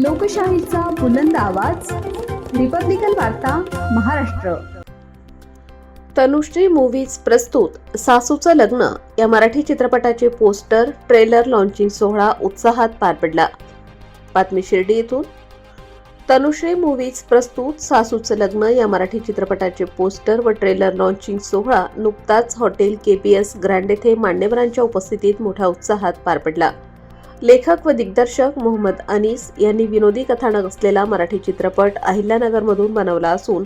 लोकशाहीचा बुलंद आवाज, रिपब्लिकन वार्ता, महाराष्ट्र. तनुश्री मूव्हीज प्रस्तुत सासूचं लग्न या मराठी चित्रपटाचे पोस्टर ट्रेलर लॉन्चिंग सोहळा उत्साहात पार पडला. बातमी शिर्डी येथून. तनुश्री मूव्हीज प्रस्तुत सासूचं लग्न या मराठी चित्रपटाचे पोस्टर व ट्रेलर लॉन्चिंग सोहळा नुकताच हॉटेल KPS ग्रँड येथे मान्यवरांच्या उपस्थितीत मोठ्या उत्साहात पार पडला. लेखक व दिग्दर्शक मोहम्मद अनीस यांनी विनोदी कथानक असलेला मराठी चित्रपट अहिल्यानगरमधून बनवला असून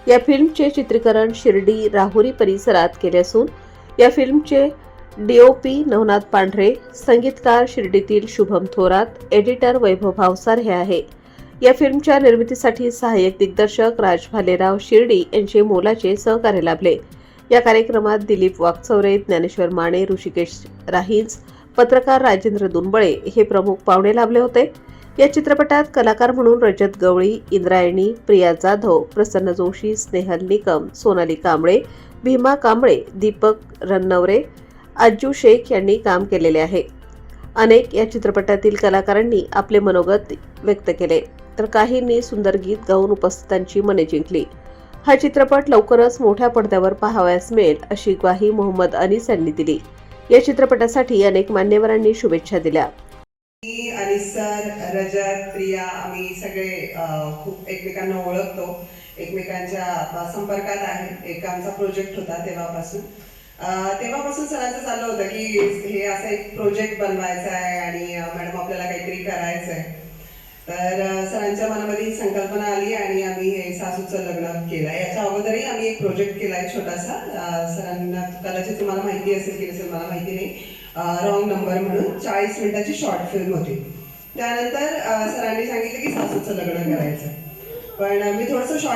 या फिल्मचे चित्रीकरण शिर्डी राहुरी परिसरात केले असून या फिल्मचे DOP नवनाथ पांढरे, संगीतकार शिर्डीतील शुभम थोरात, एडिटर वैभव भावसार हे आहे. या फिल्मच्या निर्मितीसाठी सहाय्यक दिग्दर्शक राज भालेराव शिर्डी यांचे मोलाचे सहकार्य लाभले. या कार्यक्रमात दिलीप वाकचौरे, ज्ञानेश्वर माने, ऋषिकेश राहींज, पत्रकार राजेंद्र दुंबळे हे प्रमुख पाहुणे लाभले होते. या चित्रपटात कलाकार म्हणून रजत गवळी, इंद्रायणी, प्रिया जाधव, प्रसन्न जोशी, स्नेहल निकम, सोनाली कांबळे, भीमा कांबळे, दीपक रन्नवरे, अज्जू शेख यांनी काम केलेले आहे. अनेक या चित्रपटातील कलाकारांनी आपले मनोगत व्यक्त केले तर काहींनी सुंदर गीत गाऊन उपस्थितांची मने जिंकली. हा चित्रपट लवकरच मोठ्या पडद्यावर पाहावयास मिळेल अशी ग्वाही मोहम्मद अनीस यांनी दिली. या चित्रपटासाठी अनेक मान्यवरांनी शुभेच्छा दिल्या. मी अनीस सर, रजत, प्रिया आम्ही सगळे खूप एकमेकांना ओळखतो, एकमेकांच्या संपर्कात आहे. एक आमचा प्रोजेक्ट होता तेव्हापासून सरांचं चाललं होतं की हे असा एक प्रोजेक्ट बनवायचा आहे आणि मॅडम आपल्याला काहीतरी करायचं आहे. तर सरांच्या मनामध्ये ही संकल्पना आली आणि आम्ही हे सासूचं लग्न केलं. याच्या अगोदरही आम्ही एक प्रोजेक्ट केला आहे छोटासा. सरांना कदाचित तुम्हाला माहिती असेल की नसेल मला माहिती नाही, रॉंग नंबर म्हणून 40 मिनिटाची शॉर्ट फिल्म होती. त्यानंतर सरांनी सांगितलं की सासूचं लग्न करायचं. पण मी थोडंसं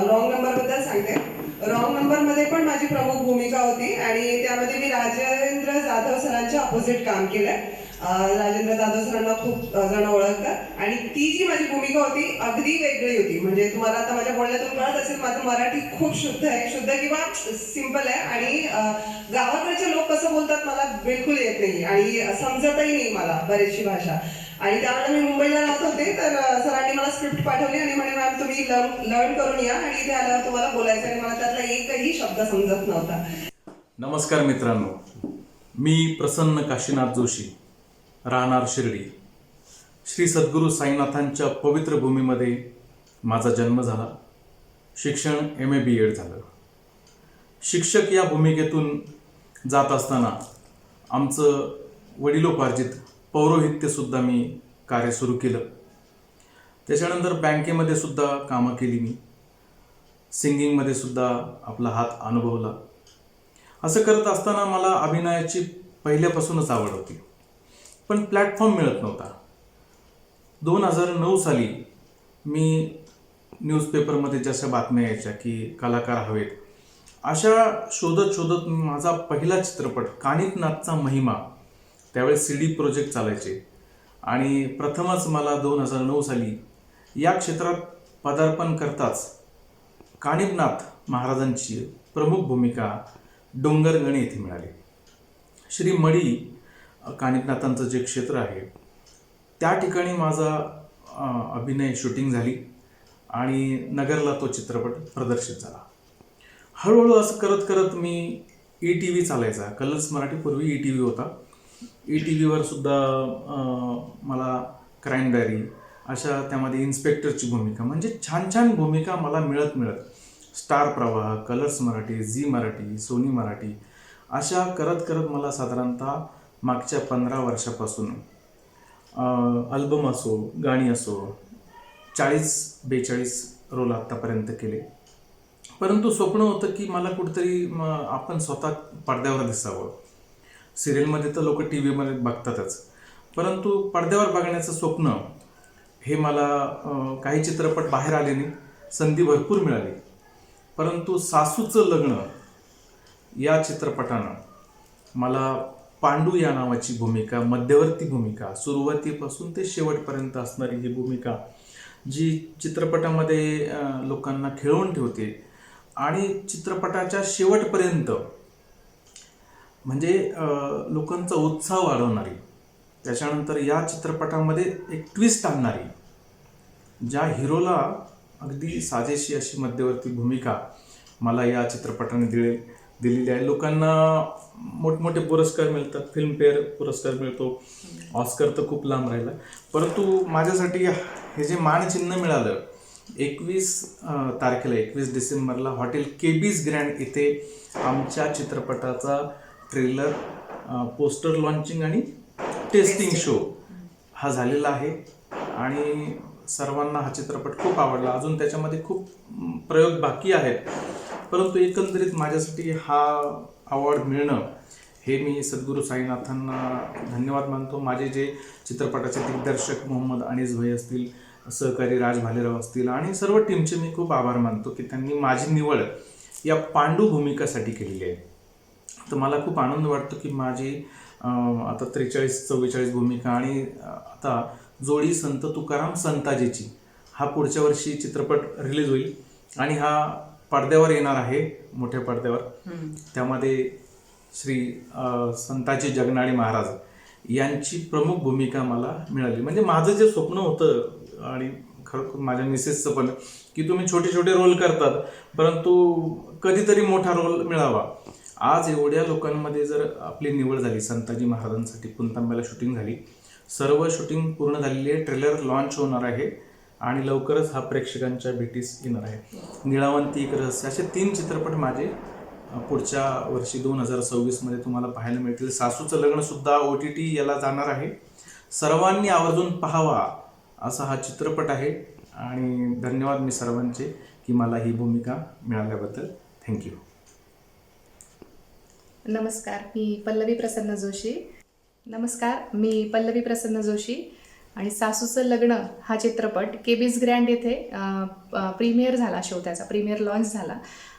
रॉंग नंबरबद्दल सांगते. रॉंग नंबरमध्ये पण माझी प्रमुख भूमिका होती आणि त्यामध्ये मी राजेंद्र जाधव सरांच्या अपोजिट काम केलं. राजेंद्र जाधव सरांना खूप जण ओळखतात आणि ती जी माझी भूमिका होती अगदी वेगळी होती. म्हणजे तुम्हाला आता माझ्या बोलण्यातून कळत असेल माझं मराठी खूप शुद्ध आहे, शुद्ध किंवा सिंपल आहे आणि गावाकडचे लोक कसं बोलतात मला बिलकुल येत नाही आणि समजतही नाही मला बरीचशी भाषा. आणि त्यावेळेला मी मुंबईला राहत होते तर सरांनी मला स्क्रिप्ट पाठवली आणि म्हणे मॅम तुम्ही लर्न करून या आणि इथे आल्यावर तुम्हाला बोलायचं आणि मला त्यातला एकही शब्द समजत नव्हता. नमस्कार मित्रांनो, मी प्रसन्न काशीनाथ जोशी, राहणार शिर्डी. श्री सद्गुरू साईनाथांच्या पवित्र भूमीमध्ये माझा जन्म झाला. शिक्षण MA BEd झालं. शिक्षक या भूमिकेतून जात असताना आमचं वडिलोपार्जित पौरोहित्यसुद्धा मी कार्य सुरू केलं. त्याच्यानंतर बँकेमध्ये सुद्धा कामं केली मी. सिंगिंगमध्ये सुद्धा आपला हात अनुभवला. असं करत असताना मला अभिनयाची पहिल्यापासूनच आवड होती, पण प्लॅटफॉर्म मिळत नव्हता. 2009 साली मी न्यूजपेपरमध्ये जशा बातम्या यायच्या की कलाकार हवेत, अशा शोधत माझा पहिला चित्रपट कानिफनाथचा महिमा, त्यावेळेस CD प्रोजेक्ट चालायचे आणि प्रथमच मला 2009 साली या क्षेत्रात पदार्पण करताच कानिफनाथ महाराजांची प्रमुख भूमिका डोंगरगणी येथे मिळाली. श्री मडी कानिफनाथांचं जे क्षेत्र आहे त्या ठिकाणी माझा अभिनय शूटिंग झाली आणि नगरला तो चित्रपट प्रदर्शित झाला. हळूहळू असं करत करत मी ETV चालायचा. कलर्स मराठी पूर्वी ETV होता. ETVवर सुद्धा मला क्राईम डायरी अशा त्यामध्ये इन्स्पेक्टरची भूमिका, म्हणजे छान भूमिका मला मिळत Star Pravah, Colors Marathi, Zee Marathi, Sony Marathi अशा करत मला साधारणतः मागच्या 15 वर्षापासून अल्बम असो, गाणी असो, 40-42 रोल आत्तापर्यंत केले. परंतु स्वप्न होतं की मला कुठेतरी आपण स्वतः पडद्यावर दिसावं. सिरियलमध्ये तर लोक TV बघतातच, परंतु पडद्यावर बघण्याचं स्वप्न हे मला काही चित्रपट बाहेर आले नाही, संधी भरपूर मिळाली. परंतु सासूचं लग्न या चित्रपटानं मला पांडू या नावाची भूमिका, मध्यवर्ती भूमिका, सुरुवातीपासून ते शेवटपर्यंत असणारी ही भूमिका जी चित्रपटामध्ये लोकांना खेळवून ठेवते आणि चित्रपटाच्या शेवटपर्यंत म्हणजे लोकांचा उत्साह वाढवणारी, त्याच्यानंतर या चित्रपटामध्ये एक ट्विस्ट आणणारी ज्या हिरोला अगदी साजेशी अशी मध्यवर्ती भूमिका मला या चित्रपटाने दिलेली आहे. लोकांना मोठमोठे पुरस्कार मिळतात, फिल्मफेअर पुरस्कार मिळतो, ऑस्कर तर खूप लांब राहिला, परंतु माझ्यासाठी हे जे मानचिन्ह मिळालं 21 तारखेला 21 डिसेंबरला हॉटेल केबीज ग्रँड इथे आमच्या चित्रपटाचा ट्रेलर, पोस्टर लॉन्चिंग आणि टेस्टिंग शो हा झालेला आहे आणि सर्वांना हा चित्रपट खूप आवडला. अजून त्याच्यामध्ये खूप प्रयोग बाकी आहेत, परंतु एकंदरीत माझ्यासाठी हा अवॉर्ड मिळणं हे मी सद्गुरू साईनाथांना धन्यवाद मानतो. माझे जे चित्रपटाचे दिग्दर्शक मोहम्मद अनीस भाई असतील, सहकारी राज भालेराव असतील आणि सर्व टीमचे मी खूप आभार मानतो की त्यांनी माझी निवड या पांडू भूमिकासाठी केलेली आहे. तर मला खूप आनंद वाटतो की माझी आता 43-44 भूमिका आणि आता जोडी संत तुकाराम संताजीची हा पुढच्या वर्षी चित्रपट रिलीज होईल आणि हा पडद्यावर येणार आहे, मोठ्या पडद्यावर. त्यामध्ये श्री संताजी जगनाडे महाराज यांची प्रमुख भूमिका मला मिळाली. म्हणजे माझं जे स्वप्न होतं आणि खरोखर माझ्या मिसेसचं पण की तुम्ही छोटे छोटे रोल करतात परंतु कधीतरी मोठा रोल मिळावा. आज एवढ्या लोकांमध्ये जर आपली निवड झाली, संताजी महाराजांसाठी पुणतांब्याला शूटिंग झाली, सर्व शूटिंग पूर्ण झालेली आहे, ट्रेलर लॉन्च होणार आहे आणि लवकरच हा प्रेक्षकांच्या भेटीस येणार आहे. निळावंती, एक रहस्य असे 3 चित्रपट माझे पुढच्या वर्षी 2026 मध्ये तुम्हाला पाहायला मिळतील. सासूचं लग्न सुद्धा OTT याला जाणार आहे. सर्वांनी आवर्जून पाहावा असा हा चित्रपट आहे आणि धन्यवाद मी सर्वांचे की मला ही भूमिका मिळाल्याबद्दल. थँक्यू. नमस्कार, मी पल्लवी प्रसन्न जोशी आणि सासूचं लग्न हा चित्रपट केबीज ग्रँड येथे प्रीमियर झाला, शो त्याचा प्रीमियर लॉन्च झाला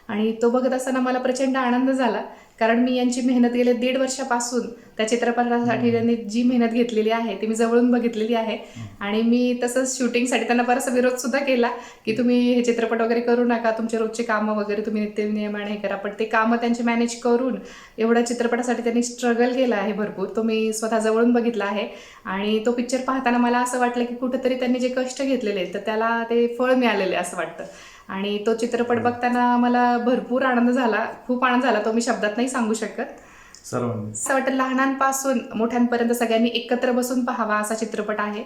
आणि तो बघत असताना मला प्रचंड आनंद झाला. कारण मी यांची मेहनत गेले 1.5 वर्षापासून त्या चित्रपटासाठी त्यांनी जी मेहनत घेतलेली आहे ती मी जवळून बघितलेली आहे आणि मी तसंच शूटिंगसाठी त्यांना बराचसा विरोध सुद्धा केला की तुम्ही हे चित्रपट वगैरे करू नका, तुमचे रोजचे कामं वगैरे तुम्ही नित्यनियमाने हे करा. पण ते कामं त्यांचे मॅनेज करून एवढ्या चित्रपटासाठी त्यांनी स्ट्रगल केलं आहे भरपूर. तो मी स्वतः जवळून बघितला आहे आणि तो पिक्चर पाहताना मला असं वाटलं की कुठेतरी त्यांनी जे कष्ट घेतलेले तर त्याला ते फळ मिळालेले असं वाटतं. आणि तो चित्रपट बघताना मला भरपूर आनंद झाला, खूप आनंद झाला, तो मी शब्दात नाही सांगू शकत. असं वाटतं लहानांपासून मोठ्यांपर्यंत सगळ्यांनी एकत्र बसून पाहावा असा चित्रपट आहे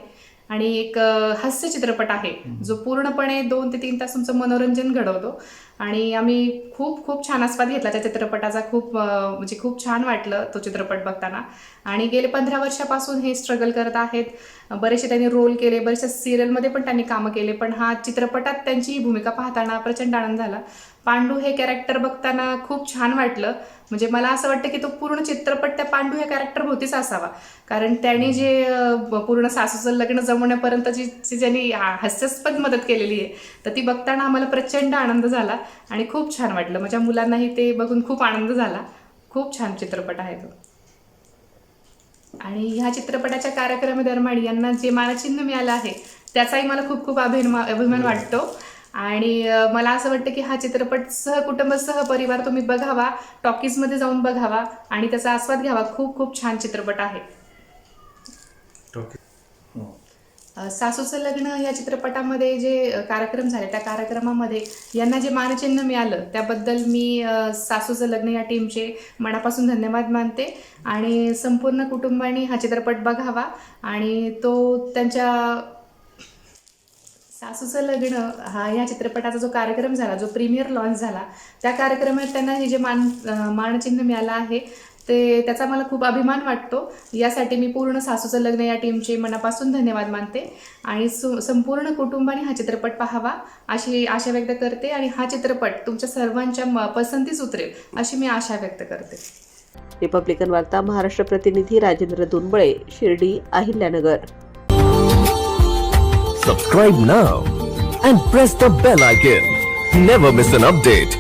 आणि एक हास्य चित्रपट आहे जो पूर्णपणे 2 ते 3 तास तुमचं मनोरंजन घडवतो आणि आम्ही खूप छान आस्वाद घेतला त्या चित्रपटाचा. म्हणजे खूप छान वाटलं तो चित्रपट बघताना आणि गेले 15 वर्षापासून हे स्ट्रगल करत आहेत. बरेचसे त्यांनी रोल केले, बरेचशा सिरियलमध्ये पण त्यांनी कामं केले, पण हा चित्रपटात त्यांची भूमिका पाहताना प्रचंड आनंद झाला. पांडू हे कॅरेक्टर बघताना खूप छान वाटलं. म्हणजे मला असं वाटतं की तो पूर्ण चित्रपट त्या पांडू या कॅरेक्टर भोवतीच असावा, कारण त्यांनी जे पूर्ण सासूचं लग्न जमवण्यापर्यंत जी ज्यांनी हास्यास्पद मदत केलेली आहे तर ती बघताना आम्हाला प्रचंड आनंद झाला आणि खूप छान वाटलं. माझ्या मुलांनाही ते बघून खूप आनंद झाला. खूप छान चित्रपट आहे तो. आणि ह्या चित्रपटाच्या कार्यक्रमादरम्यान यांना जे मानचिन्ह मिळालं आहे त्याचाही मला खूप अभिमान वाटतो आणि मला असं वाटतं की हा चित्रपट सहकुटुंब सहपरिवार तुम्ही बघावा, टॉकीजमध्ये जाऊन बघावा आणि त्याचा आस्वाद घ्यावा. खूप छान चित्रपट आहे. सासूचं लग्न या चित्रपटामध्ये जे कार्यक्रम झाले त्या कार्यक्रमामध्ये यांना जे मानचिन्ह मिळालं त्याबद्दल मी सासूचं लग्न या टीमचे मनापासून धन्यवाद मानते आणि संपूर्ण कुटुंबाने हा चित्रपट बघावा आणि तो त्यांच्या सासूचं लग्न या चित्रपटाचा जो कार्यक्रम झाला, जो प्रीमियर लॉन्च झाला, त्या कार्यक्रमात त्यांना हे जे मानचिन्ह मिळालं आहे त्याचा मला खूप अभिमान वाटतो. यासाठी मी पूर्ण सासूचं लग्न या टीमचे मनापासून धन्यवाद मानते आणि संपूर्ण कुटुंबाने हा चित्रपट पाहावा अशी आशा व्यक्त करते आणि हा चित्रपट तुमच्या सर्वांच्या पसंतीस उतरेल अशी मी आशा व्यक्त करते. रिपब्लिकन वार्ता महाराष्ट्र प्रतिनिधी Rajendra Dunbale, Shirdi, Ahilyanagar. Subscribe now and press the bell icon. Never miss an update.